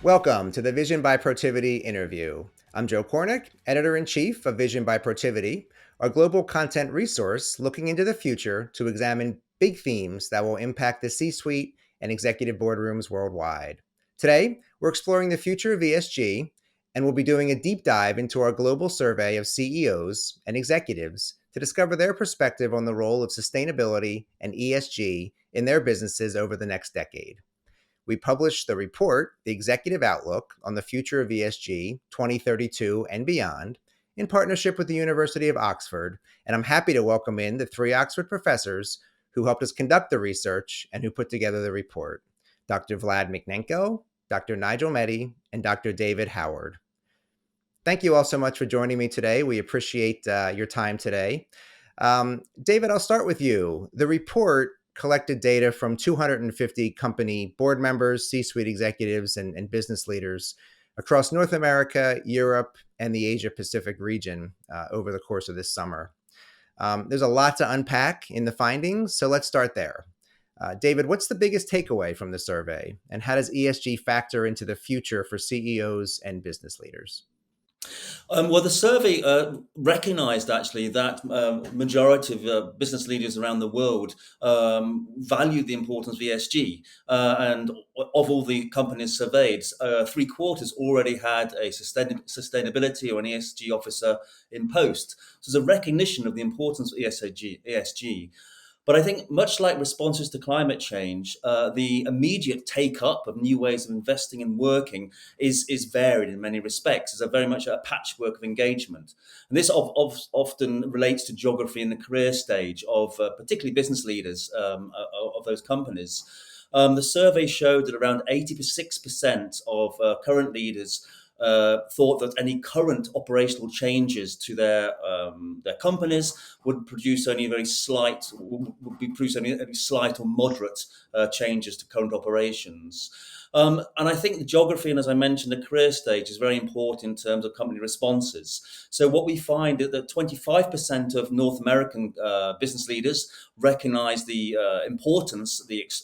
Welcome to the Vision by Protiviti interview. I'm Joe Kornik, Editor-in-Chief of Vision by Protiviti, a global content resource looking into the future to examine big themes that will impact the C-suite and executive boardrooms worldwide. Today, we're exploring the future of ESG, and we'll be doing a deep dive into our global survey of CEOs and executives to discover their perspective on the role of sustainability and ESG in their businesses over the next decade. We published the report, The Executive Outlook on the Future of ESG 2032 and Beyond, in partnership with the University of Oxford, and I'm happy to welcome in the three Oxford professors who helped us conduct the research and who put together the report: Dr. Vlad Mykhnenko, Dr. Nigel Mehdi, and Dr. David Howard. Thank you all so much for joining me today. We appreciate your time today. David, I'll start with you. The report collected data from 250 company board members, C-suite executives, and business leaders across North America, Europe, and the Asia Pacific region over the course of this summer. There's a lot to unpack in the findings, so let's start there. David, what's the biggest takeaway from the survey, and how does ESG factor into the future for CEOs and business leaders? Well, the survey recognized actually that majority of business leaders around the world value the importance of ESG. And of all the companies surveyed, three quarters already had a sustainability or an ESG officer in post. So there's a recognition of the importance of ESG. But I think, much like responses to climate change, the immediate take-up of new ways of investing and working is varied in many respects. It's very much a patchwork of engagement. And this often relates to geography in the career stage of particularly business leaders of those companies. The survey showed that around 86% of current leaders thought that any current operational changes to their companies would produce only very slight or moderate changes to current operations. And I think the geography and, as I mentioned, the career stage is very important in terms of company responses. So what we find is that 25% of North American business leaders recognize the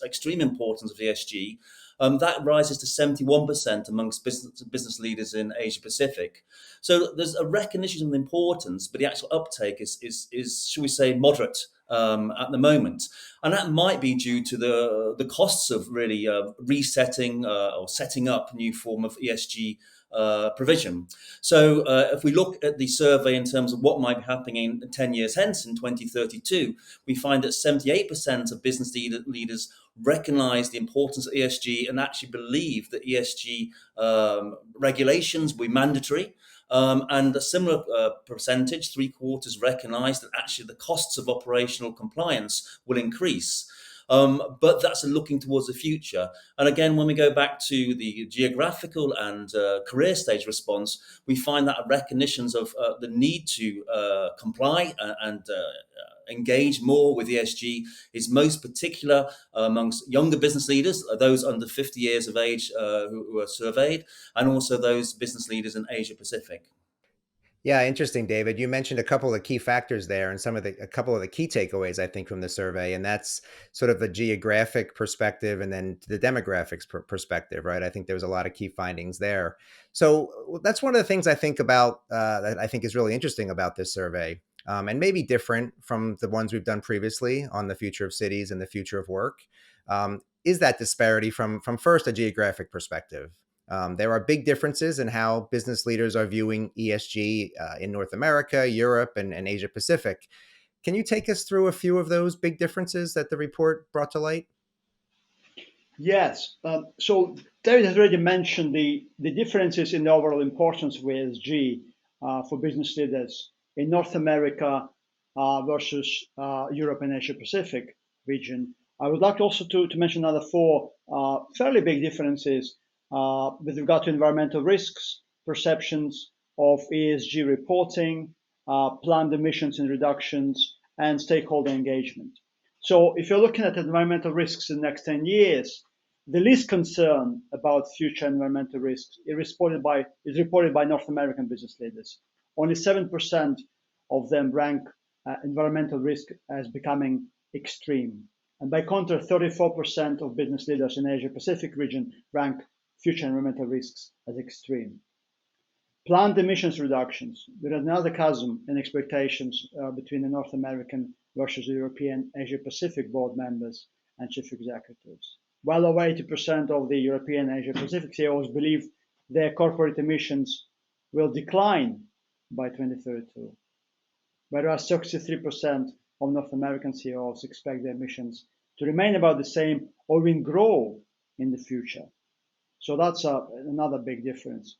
extreme importance of ESG. That rises to 71% amongst business leaders in Asia Pacific. So there's a recognition of the importance, but the actual uptake is should we say, moderate at the moment. And that might be due to the costs of really resetting or setting up a new form of ESG provision. So if we look at the survey in terms of what might be happening in 10 years hence, in 2032, we find that 78% of business leaders recognize the importance of ESG and actually believe that ESG regulations will be mandatory. And a similar percentage, three quarters, recognize that actually the costs of operational compliance will increase. But that's a looking towards the future. And again, when we go back to the geographical and career stage response, we find that recognitions of the need to comply and engage more with ESG is most particular amongst younger business leaders, those under 50 years of age who are surveyed, and also those business leaders in Asia Pacific. Yeah, interesting, David. You mentioned a couple of key factors there and a couple of the key takeaways, I think, from the survey. And that's sort of the geographic perspective and then the demographics perspective, right? I think there was a lot of key findings there. So that's one of the things I think about that I think is really interesting about this survey, and maybe different from the ones we've done previously on the future of cities and the future of work, is that disparity from first a geographic perspective. There are big differences in how business leaders are viewing ESG in North America, Europe, and Asia Pacific. Can you take us through a few of those big differences that the report brought to light? Yes. So David has already mentioned the differences in the overall importance of ESG for business leaders in North America versus Europe and Asia Pacific region. I would like also to mention another four fairly big differences with regard to environmental risks, perceptions of ESG reporting, planned emissions and reductions, and stakeholder engagement. So if you're looking at environmental risks in the next 10 years, the least concern about future environmental risks is reported by North American business leaders. Only 7% of them rank environmental risk as becoming extreme. And by contrast, 34% of business leaders in Asia Pacific region rank future environmental risks as extreme. Planned emissions reductions. There is another chasm in expectations between the North American versus European Asia Pacific board members and chief executives. Well over 80% of the European Asia Pacific CEOs believe their corporate emissions will decline by 2032, whereas 63% of North American CEOs expect their emissions to remain about the same or even grow in the future. So that's another big difference.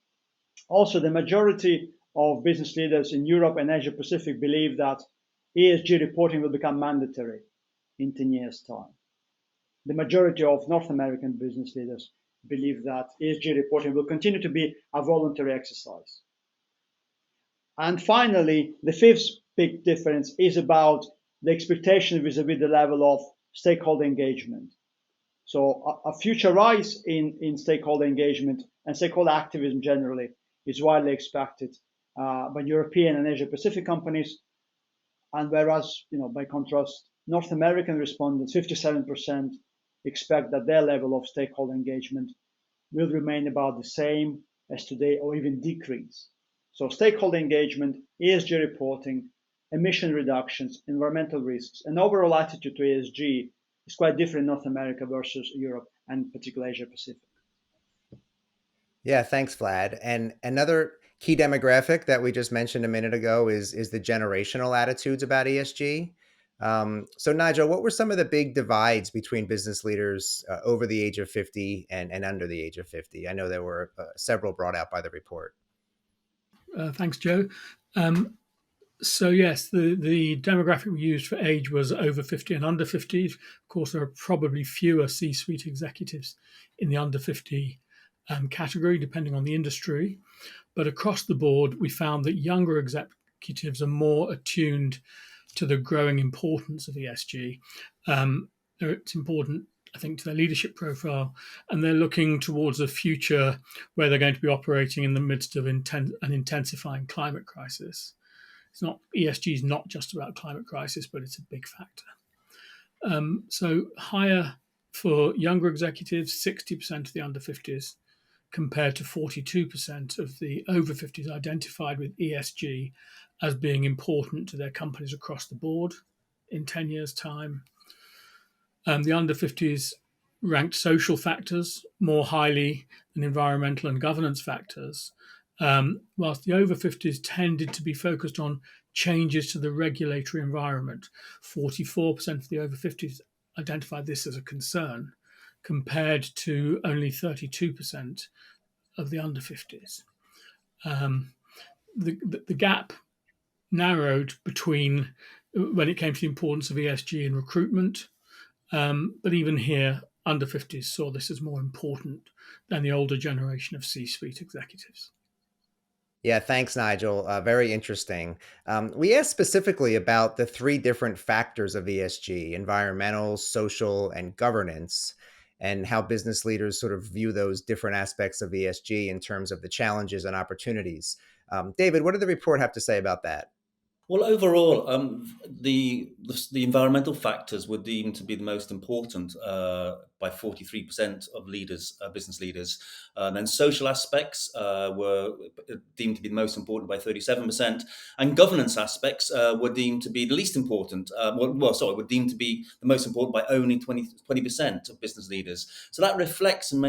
Also, the majority of business leaders in Europe and Asia Pacific believe that ESG reporting will become mandatory in 10 years' time. The majority of North American business leaders believe that ESG reporting will continue to be a voluntary exercise. And finally, the fifth big difference is about the expectation vis-a-vis the level of stakeholder engagement. So a future rise in stakeholder engagement and stakeholder activism generally is widely expected by European and Asia Pacific companies. And whereas, by contrast, North American respondents, 57%, expect that their level of stakeholder engagement will remain about the same as today or even decrease. So stakeholder engagement, ESG reporting, emission reductions, environmental risks, and overall attitude to ESG is quite different in North America versus Europe and particularly Asia Pacific. Yeah, thanks, Vlad. And another key demographic that we just mentioned a minute ago is the generational attitudes about ESG. So, Nigel, what were some of the big divides between business leaders over the age of 50 and under the age of 50? I know there were several brought out by the report. Thanks, Joe. So yes, the demographic we used for age was over 50 and under 50. Of course, there are probably fewer C-suite executives in the under 50 category, depending on the industry. But across the board, we found that younger executives are more attuned to the growing importance of ESG. It's important, I think, to their leadership profile, and they're looking towards a future where they're going to be operating in the midst of an intensifying climate crisis. ESG is not just about climate crisis, but it's a big factor. So higher for younger executives, 60% of the under 50s, compared to 42% of the over 50s identified with ESG as being important to their companies across the board in 10 years' time. The under 50s ranked social factors more highly than environmental and governance factors, whilst the over 50s tended to be focused on changes to the regulatory environment. 44% of the over 50s identified this as a concern, compared to only 32% of the under 50s. The gap narrowed between when it came to the importance of ESG in recruitment, but even here, under 50s saw this as more important than the older generation of C-suite executives. Yeah, thanks, Nigel. Very interesting. We asked specifically about the three different factors of ESG: environmental, social, and governance, and how business leaders sort of view those different aspects of ESG in terms of the challenges and opportunities. David, what did the report have to say about that? Well, overall, the environmental factors were deemed to be the most important by 43% of leaders, business leaders. And then social aspects were deemed to be the most important by 37%, and governance aspects were deemed to be the least important. Were deemed to be the most important by only 20% of business leaders. So that reflects in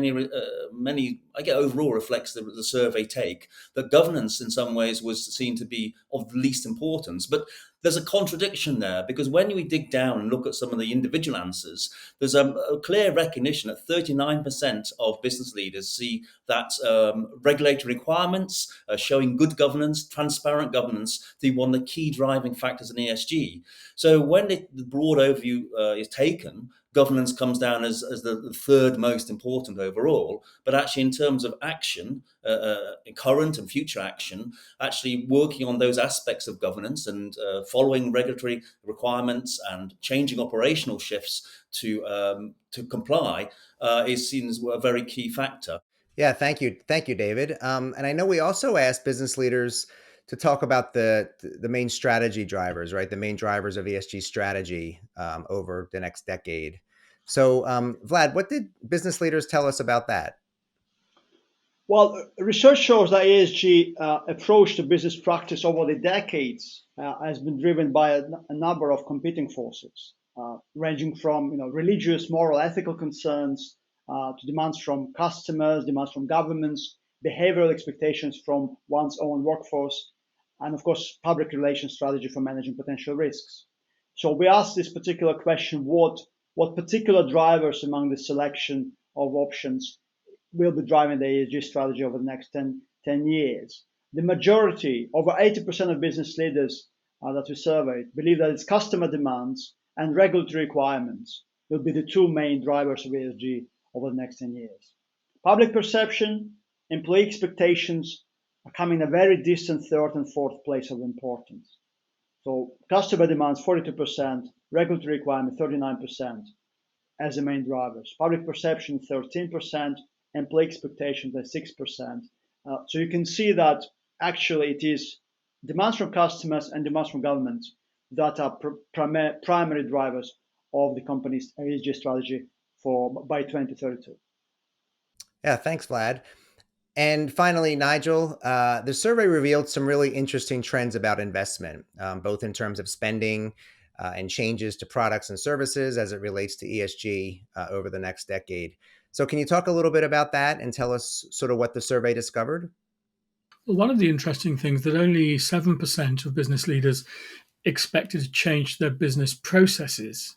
overall reflects the survey take that governance in some ways was seen to be of the least importance. But there's a contradiction there, because when we dig down and look at some of the individual answers, there's a clear recognition that 39% of business leaders see that regulatory requirements, showing good governance, transparent governance, to be one of the key driving factors in ESG. So when the broad overview is taken, governance comes down as the third most important overall. But actually, in terms of action, current and future action, actually working on those aspects of governance and following regulatory requirements and changing operational shifts to comply is seen as a very key factor. Yeah, thank you, David. And I know we also asked business leaders to talk about the main strategy drivers, right? The main drivers of ESG strategy over the next decade. So, Vlad, what did business leaders tell us about that? Well, research shows that ESG approach to business practice over the decades has been driven by a number of competing forces, ranging from religious, moral, ethical concerns to demands from customers, demands from governments, behavioral expectations from one's own workforce, and of course, public relations strategy for managing potential risks. So we asked this particular question: what particular drivers among the selection of options will be driving the ESG strategy over the next 10 years. The majority, over 80% of business leaders that we surveyed, believe that its customer demands and regulatory requirements will be the two main drivers of ESG over the next 10 years. Public perception, employee expectations are coming in a very distant third and fourth place of importance. So customer demands 42%, regulatory requirement 39% as the main drivers. Public perception 13%, employee expectations at 6%. So you can see that actually it is demands from customers and demands from governments that are primary drivers of the company's ESG strategy by 2032. Yeah, thanks, Vlad. And finally, Nigel, the survey revealed some really interesting trends about investment, both in terms of spending and changes to products and services as it relates to ESG over the next decade. So can you talk a little bit about that and tell us sort of what the survey discovered? Well, one of the interesting things that only 7% of business leaders expected to change their business processes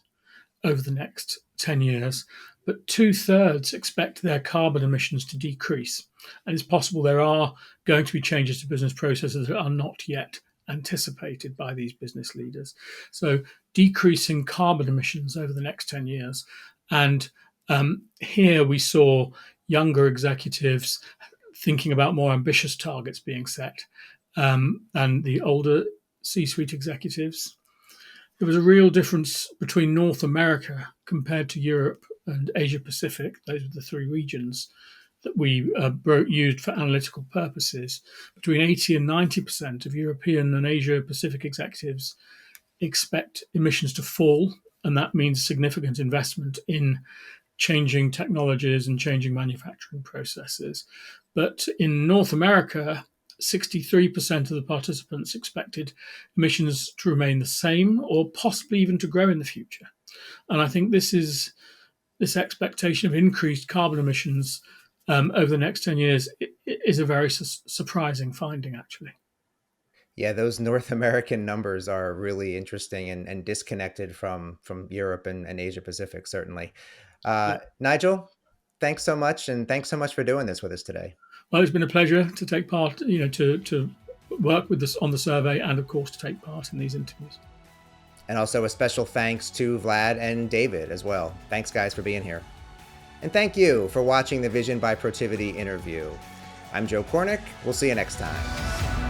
over the next 10 years, but 2/3 expect their carbon emissions to decrease. And it's possible there are going to be changes to business processes that are not yet anticipated by these business leaders. So decreasing carbon emissions over the next 10 years. And here we saw younger executives thinking about more ambitious targets being set, and the older C-suite executives. There was a real difference between North America compared to Europe and Asia Pacific. Those are the three regions that we used for analytical purposes. Between 80 and 90% of European and Asia Pacific executives expect emissions to fall, and that means significant investment in changing technologies and changing manufacturing processes. But in North America, 63% of the participants expected emissions to remain the same or possibly even to grow in the future. And I think this expectation of increased carbon emissions over the next 10 years is a very surprising finding, actually. Yeah, those North American numbers are really interesting and disconnected from Europe and Asia Pacific, certainly. Nigel, thanks so much. And thanks so much for doing this with us today. Well, it's been a pleasure to take part, to work with this on the survey and, of course, to take part in these interviews. And also a special thanks to Vlad and David as well. Thanks, guys, for being here. And thank you for watching the Vision by Protiviti interview. I'm Joe Kornik. We'll see you next time.